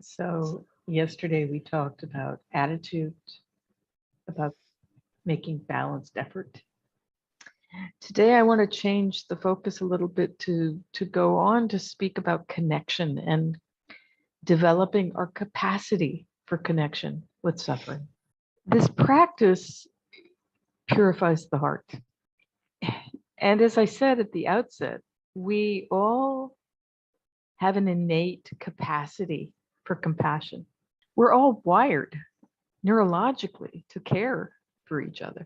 So yesterday we talked about attitude, about making balanced effort. Today I want to change the focus a little bit to go on to speak about connection and developing our capacity for connection with suffering. This practice purifies the heart. And as I said at the outset, we all have an innate capacity for compassion. We're all wired neurologically to care for each other.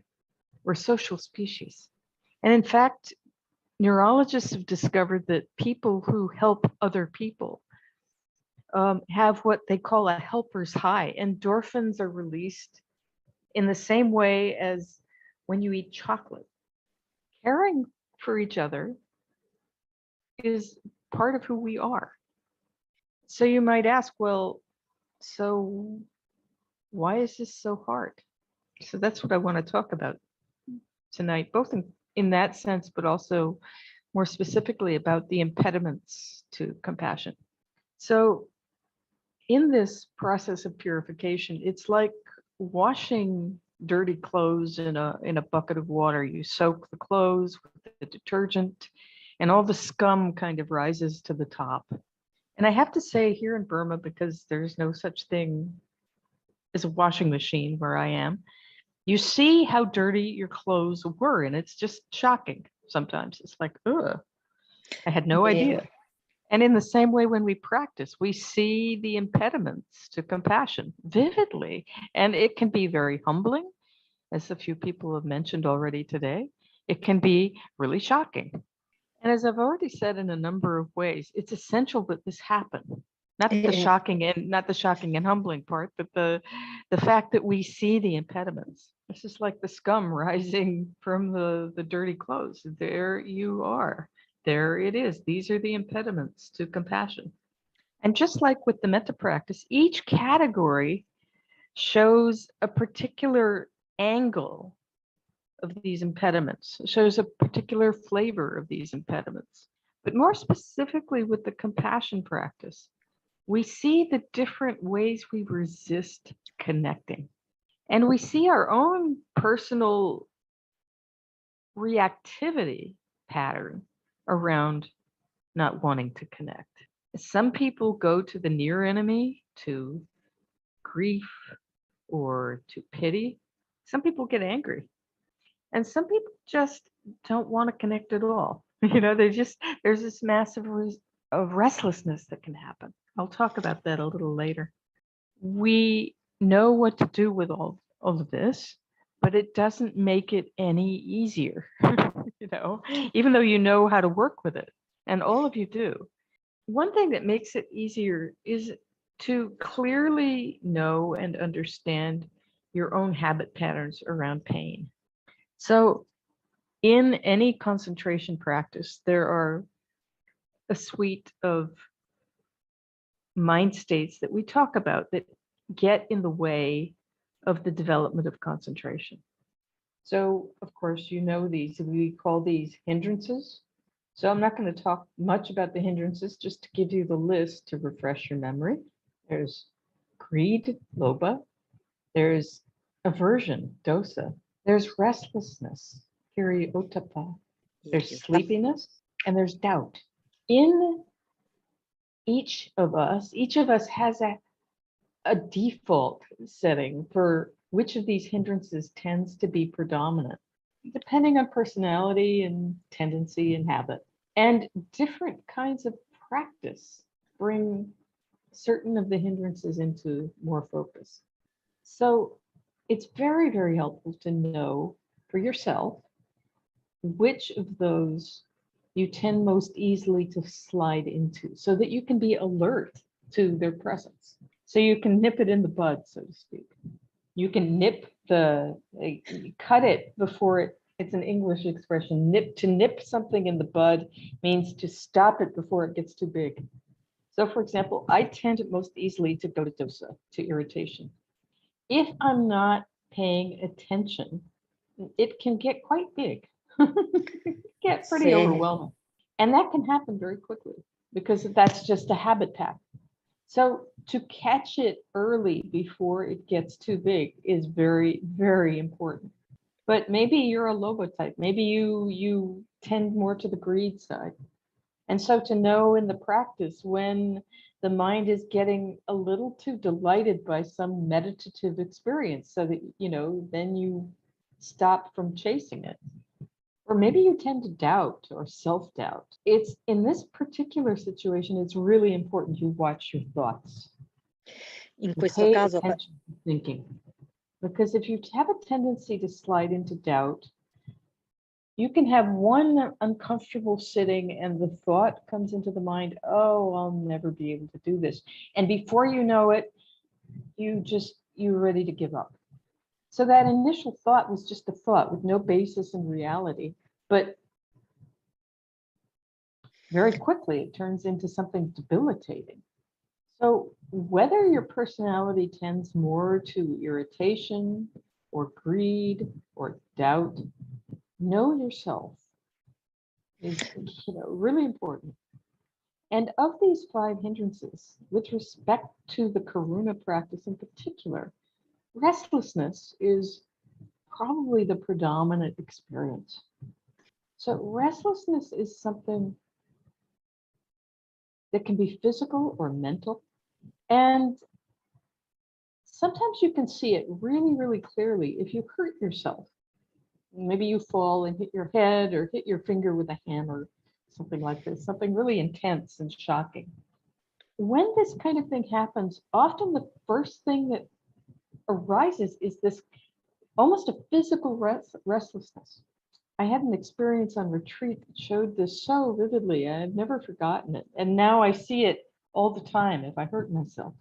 We're social species. And in fact, neurologists have discovered that people who help other people have what they call a helper's high. Endorphins are released in the same way as when you eat chocolate. Caring for each other is part of who we are. So you might ask, well, so why is this so hard? So that's what I want to talk about tonight, both in that sense, but also more specifically about the impediments to compassion. So in this process of purification, it's like washing dirty clothes in a bucket of water. You soak the clothes with the detergent and all the scum kind of rises to the top. And I have to say here in Burma, because there's no such thing as a washing machine where I am, you see how dirty your clothes were, and it's just shocking sometimes. It's like, ugh, I had no idea. And in the same way, when we practice, we see the impediments to compassion vividly, and it can be very humbling, as a few people have mentioned already today. It can be really shocking. And as I've already said in a number of ways, it's essential that this happen. Not the shocking and humbling part, but the fact that we see the impediments. It's just like the scum rising from the dirty clothes. There you are. There it is. These are the impediments to compassion. And just like with the metta practice, each category shows a particular angle of these impediments, shows a particular flavor of these impediments. But more specifically with the compassion practice, we see the different ways we resist connecting. And we see our own personal reactivity pattern around not wanting to connect. Some people go to the near enemy, to grief or to pity. Some people get angry. And some people just don't want to connect at all. There's this massive of restlessness that can happen. I'll talk about that a little later. We know what to do with all of this, but it doesn't make it any easier, even though you know how to work with it, and all of you do. One thing that makes it easier is to clearly know and understand your own habit patterns around pain. So in any concentration practice, there are a suite of mind states that we talk about that get in the way of the development of concentration. So, of course, you know these, we call these hindrances. So I'm not going to talk much about the hindrances, just to give you the list to refresh your memory. There's greed, lobha. There's aversion, dosa. There's restlessness, piri, ottappa. There's sleepiness, and there's doubt. In each of us has a default setting for which of these hindrances tends to be predominant, depending on personality and tendency and habit. And different kinds of practice bring certain of the hindrances into more focus. So it's very, very helpful to know for yourself which of those you tend most easily to slide into, so that you can be alert to their presence. So you can nip it in the bud, so to speak. You can cut it before it's an English expression. To nip something in the bud means to stop it before it gets too big. So for example, I tend most easily to go to dosa, to irritation. If I'm not paying attention, it can get quite big. Get pretty overwhelming. And that can happen very quickly because that's just a habit path. So to catch it early before it gets too big is very, very important. But maybe you're a Lobo type. Maybe you tend more to the greed side. And so to know in the practice when the mind is getting a little too delighted by some meditative experience so that, then you stop from chasing it. Or maybe you tend to doubt or self-doubt. It's in this particular situation, it's really important you watch your thoughts. In You questo pay caso, attention to thinking. Because if you have a tendency to slide into doubt, you can have one uncomfortable sitting and the thought comes into the mind, oh, I'll never be able to do this. And before you know it, you're ready to give up. So that initial thought was just a thought with no basis in reality. But very quickly, it turns into something debilitating. So whether your personality tends more to irritation or greed or doubt, know yourself is really important. And of these 5 hindrances, with respect to the Karuna practice in particular, restlessness is probably the predominant experience. So restlessness is something that can be physical or mental. And sometimes you can see it really, really clearly if you hurt yourself. Maybe you fall and hit your head or hit your finger with a hammer, something like this, something really intense and shocking. When this kind of thing happens, often the first thing that arises is this almost a physical restlessness. I had an experience on retreat that showed this so vividly. I've never forgotten it. And now I see it all the time if I hurt myself.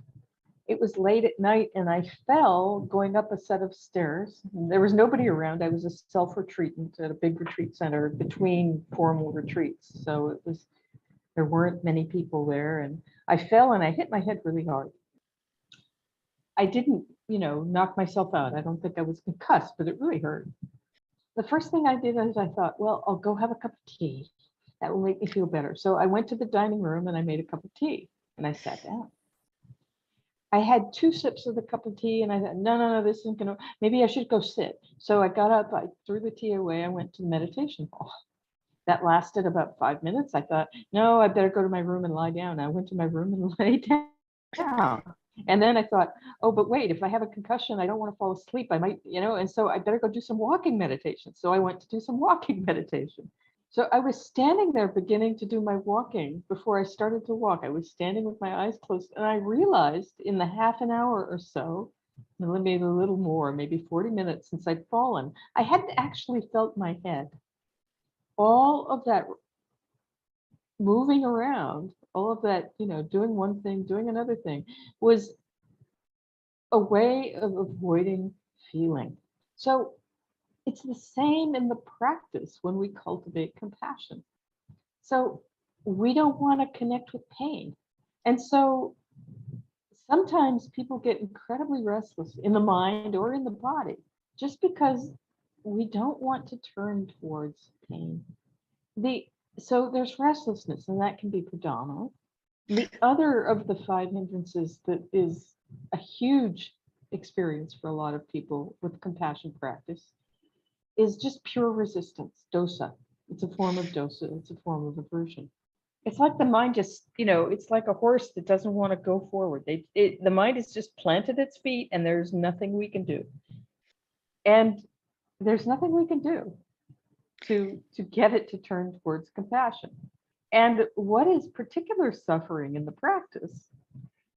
It was late at night and I fell going up a set of stairs. There was nobody around. I was a self-retreatant at a big retreat center between formal retreats. So there weren't many people there. And I fell and I hit my head really hard. I didn't, knock myself out. I don't think I was concussed, but it really hurt. The first thing I did is I thought, well, I'll go have a cup of tea. That will make me feel better. So I went to the dining room and I made a cup of tea and I sat down. I had 2 sips of the cup of tea and I thought, no, this isn't gonna, maybe I should go sit. So I got up, I threw the tea away, I went to the meditation hall. That lasted about 5 minutes. I thought, no, I better go to my room and lie down. I went to my room and lay down. And then I thought, oh, but wait, if I have a concussion, I don't want to fall asleep. I might, and so I better go do some walking meditation. So I went to do some walking meditation. So I was standing there beginning to do my walking before I started to walk. I was standing with my eyes closed and I realized in the half an hour or so, maybe a little more, maybe 40 minutes since I'd fallen, I had actually felt my head. All of that moving around, all of that, doing one thing, doing another thing was a way of avoiding feeling. So it's the same in the practice when we cultivate compassion. So we don't want to connect with pain. And so sometimes people get incredibly restless in the mind or in the body just because we don't want to turn towards pain. So there's restlessness, and that can be predominant. The other of the 5 hindrances that is a huge experience for a lot of people with compassion practice is just pure resistance, dosa. It's a form of dosa, it's a form of aversion. It's like the mind just, it's like a horse that doesn't want to go forward. The mind is just planted its feet and there's nothing we can do. And there's nothing we can do to get it to turn towards compassion. And what is particular suffering in the practice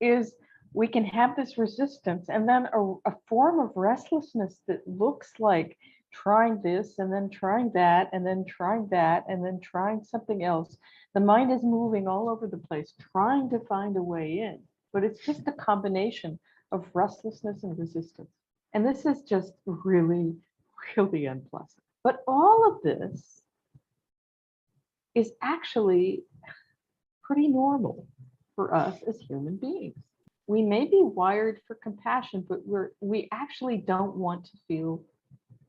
is we can have this resistance and then a form of restlessness that looks like trying this and then trying that and then trying that and then trying something else. The mind is moving all over the place, trying to find a way in, but it's just a combination of restlessness and resistance. And this is just really, really unpleasant. But all of this is actually pretty normal for us as human beings. We may be wired for compassion, but we actually don't want to feel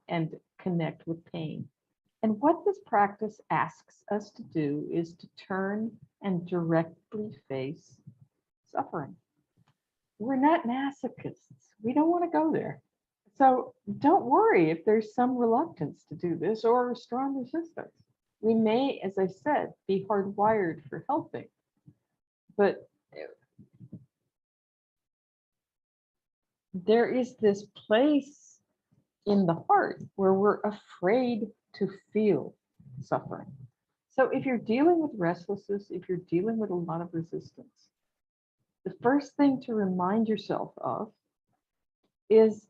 and connect with pain. And what this practice asks us to do is to turn and directly face suffering. we're not masochists. We don't want to go there. So don't worry if there's some reluctance to do this or a strong resistance. We may, as I said, be hardwired for helping, but there is this place in the heart where we're afraid to feel suffering. So if you're dealing with restlessness, if you're dealing with a lot of resistance, the first thing to remind yourself of is,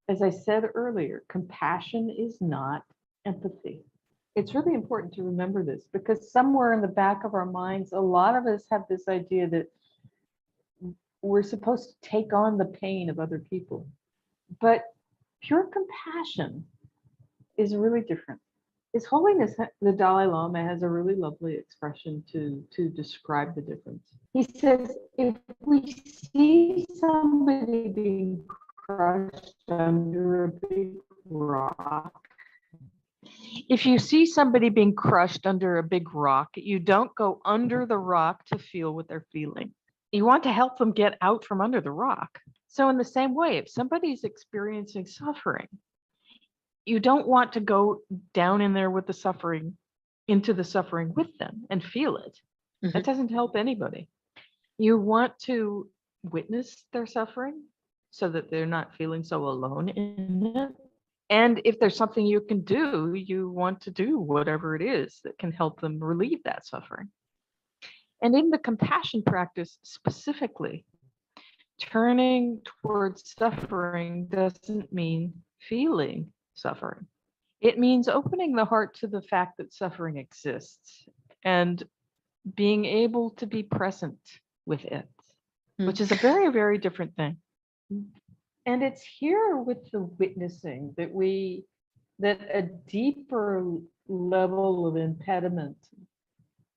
as I said earlier, compassion is not empathy. It's really important to remember this because somewhere in the back of our minds, a lot of us have this idea that we're supposed to take on the pain of other people. But pure compassion is really different. His Holiness, the Dalai Lama, has a really lovely expression to describe the difference. He says, if we see somebody being crushed under a big rock, if you see somebody being crushed under a big rock, you don't go under the rock to feel what they're feeling. You want to help them get out from under the rock. So in the same way, if somebody's experiencing suffering, you don't want to go down in there with the suffering, into the suffering with them and feel it. That doesn't help anybody. You want to witness their suffering so that they're not feeling so alone in it. And if there's something you can do, you want to do whatever it is that can help them relieve that suffering. And in the compassion practice specifically, turning towards suffering doesn't mean feeling suffering. It means opening the heart to the fact that suffering exists and being able to be present with it, which is a very, very different thing. And it's here with the witnessing that a deeper level of impediment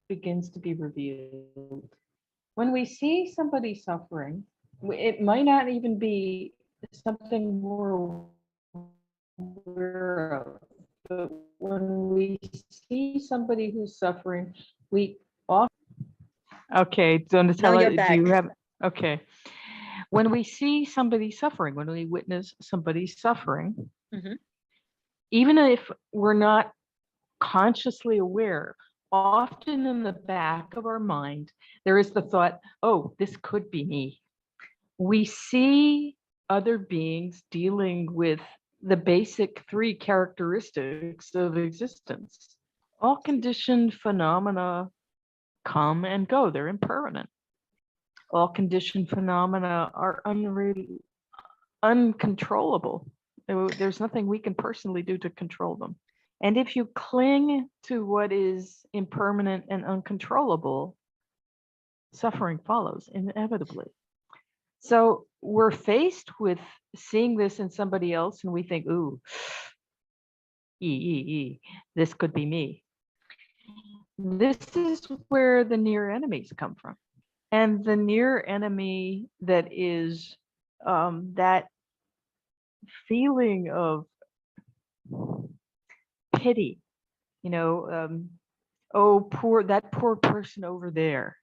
begins to be revealed. When we see somebody suffering, it might not even be something we're aware of, but when we see somebody who's suffering, we often. Okay, Donatella, do you have? Okay. When we see somebody suffering, when we witness somebody suffering, even if we're not consciously aware, often in the back of our mind, there is the thought, oh, this could be me. We see other beings dealing with the basic three characteristics of existence. All conditioned phenomena come and go, they're impermanent. All conditioned phenomena are uncontrollable. There's nothing we can personally do to control them. And if you cling to what is impermanent and uncontrollable, suffering follows inevitably. So we're faced with seeing this in somebody else and we think, ooh, this could be me. This is where the near enemies come from. And the near enemy that is that feeling of pity, oh, that poor person over there,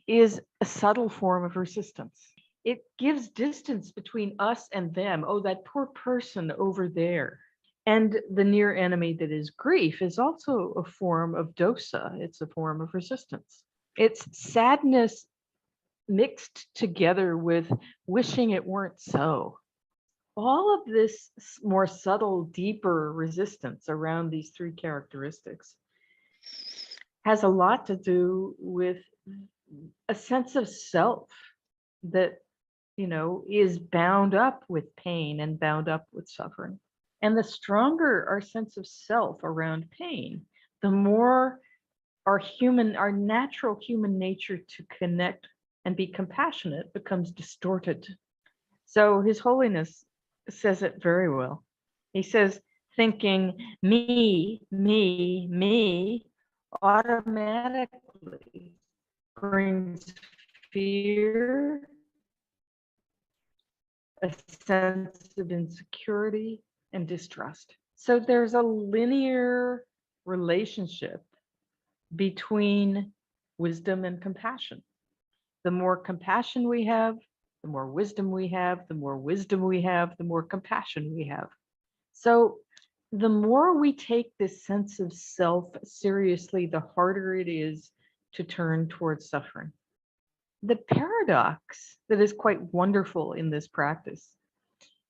is a subtle form of resistance. It gives distance between us and them. Oh, that poor person over there. And the near enemy that is grief is also a form of dosa. It's a form of resistance. It's sadness mixed together with wishing it weren't so. All of this more subtle, deeper resistance around these three characteristics has a lot to do with a sense of self that, is bound up with pain and bound up with suffering. And the stronger our sense of self around pain, the more our natural human nature to connect and be compassionate becomes distorted. So His Holiness says it very well. He says, thinking me automatically brings fear, a sense of insecurity and distrust. So there's a linear relationship between wisdom and compassion. The more compassion we have, the more wisdom we have, the more wisdom we have, the more compassion we have. So the more we take this sense of self seriously, the harder it is to turn towards suffering. The paradox that is quite wonderful in this practice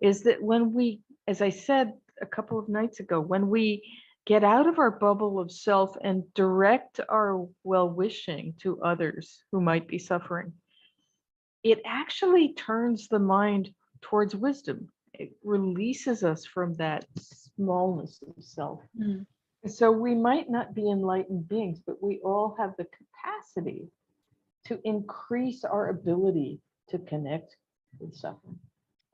is that when we, as I said a couple of nights ago, when we get out of our bubble of self and direct our well-wishing to others who might be suffering, it actually turns the mind towards wisdom. It releases us from that smallness of self. Mm. So we might not be enlightened beings, but we all have the capacity to increase our ability to connect with suffering.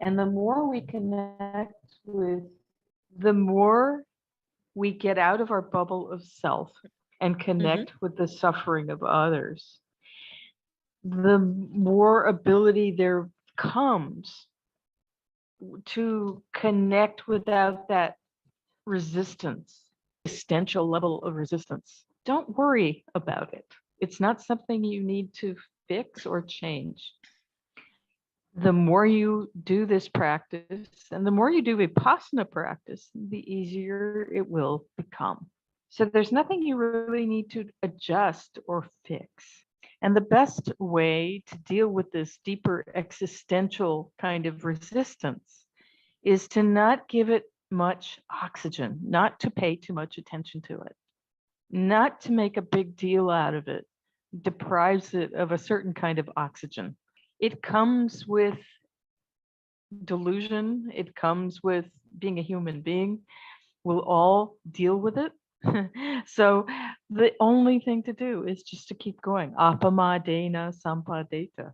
And the more we connect with, the more we get out of our bubble of self and connect with the suffering of others, the more ability there comes to connect without that resistance, existential level of resistance. Don't worry about it. It's not something you need to fix or change. The more you do this practice and the more you do Vipassana practice, the easier it will become. So there's nothing you really need to adjust or fix. And the best way to deal with this deeper existential kind of resistance is to not give it much oxygen, not to pay too much attention to it, not to make a big deal out of it, deprives it of a certain kind of oxygen. It comes with delusion, it comes with being a human being. We'll all deal with it. So the only thing to do is just to keep going. Apamadena sampadeta.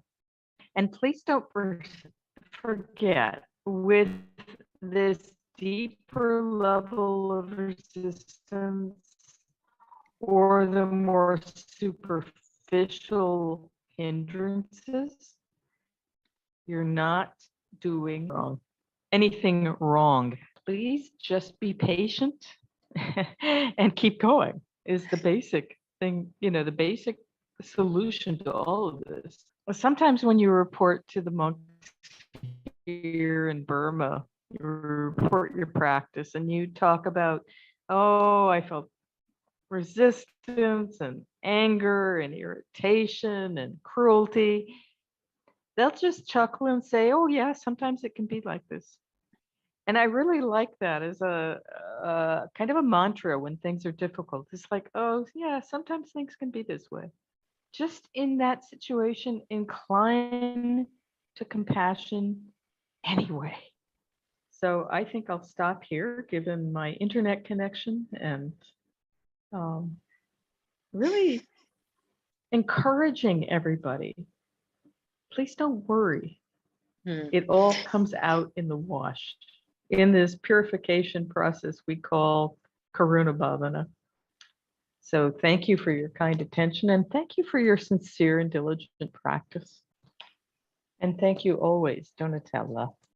And please don't forget, with this deeper level of resistance or the more superficial hindrances, you're not doing anything wrong. Please just be patient and keep going is the basic thing, the basic solution to all of this. Sometimes when you report to the monks here in Burma, you report your practice and you talk about, oh, I felt resistance and anger and irritation and cruelty. They'll just chuckle and say, oh yeah, sometimes it can be like this. And I really like that as a kind of a mantra when things are difficult. It's like, oh yeah, sometimes things can be this way. Just in that situation, incline to compassion anyway. So I think I'll stop here given my internet connection and really encouraging everybody. Please don't worry. It all comes out in the wash, in this purification process we call Karuna Bhavana. So thank you for your kind attention and thank you for your sincere and diligent practice. And thank you always, Donatella.